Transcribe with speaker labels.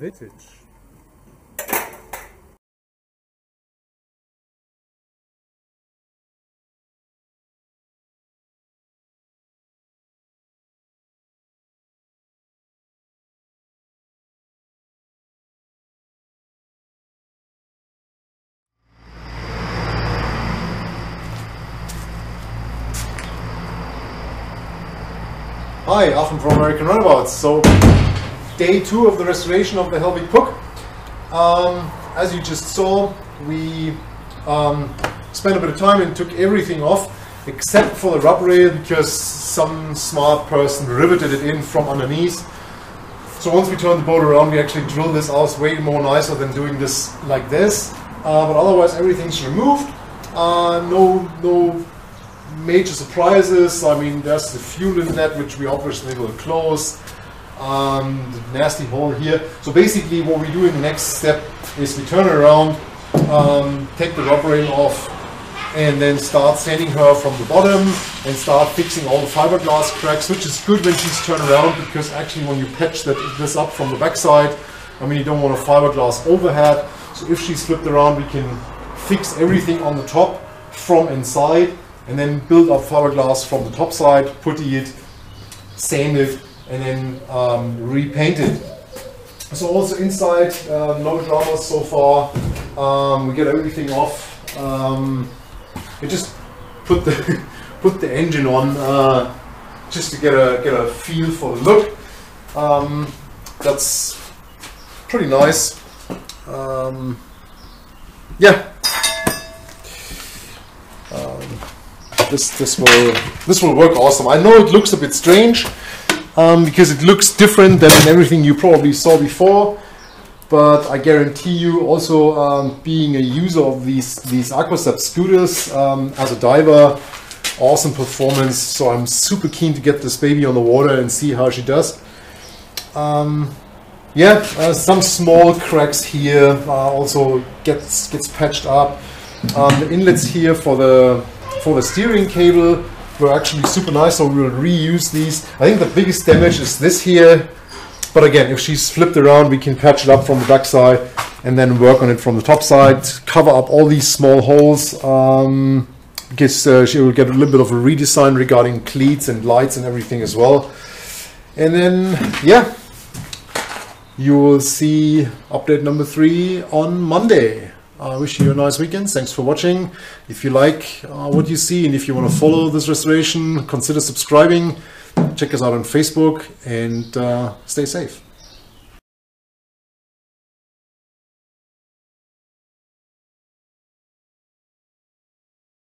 Speaker 1: vintage. Hi, Achim from American Runabouts. So, day 2 of the restoration of the HELLWIG Puk. As you just saw, we spent a bit of time and took everything off except for the rub rail because some smart person riveted it in from underneath. So once we turned the boat around, we actually drilled this out way more nicer than doing this like this. But otherwise everything's removed. No major surprises. I mean, there's the fuel inlet which we obviously will close. The nasty hole here. So basically what we do in the next step is we turn around, take the rub rail off, and then start sanding her from the bottom and start fixing all the fiberglass cracks, which is good when she's turned around, because actually when you patch this up from the backside, I mean, you don't want a fiberglass overhead. So if she's flipped around, we can fix everything on the top from inside and then build up fiberglass from the top side, putty it, sand it, and then repaint it. So also inside, no dramas so far. We get everything off. We just put the engine on just to get a feel for the look. That's pretty nice. Yeah. This will work awesome. I know it looks a bit strange because it looks different than everything you probably saw before, but I guarantee you, also being a user of these Aquastep scooters as a diver, awesome performance. So I'm super keen to get this baby on the water and see how she does. Yeah, some small cracks here also gets patched up. The inlets here for the steering cable were actually super nice, so we will reuse these. I think the biggest damage is this here, but again, if she's flipped around, we can patch it up from the back side and then work on it from the top side, cover up all these small holes, because she will get a little bit of a redesign regarding cleats and lights and everything as well. And then, yeah, you will see update number 3 on Monday. I wish you a nice weekend. Thanks for watching. If you like what you see and if you want to follow this restoration, consider subscribing. Check us out on Facebook and stay safe.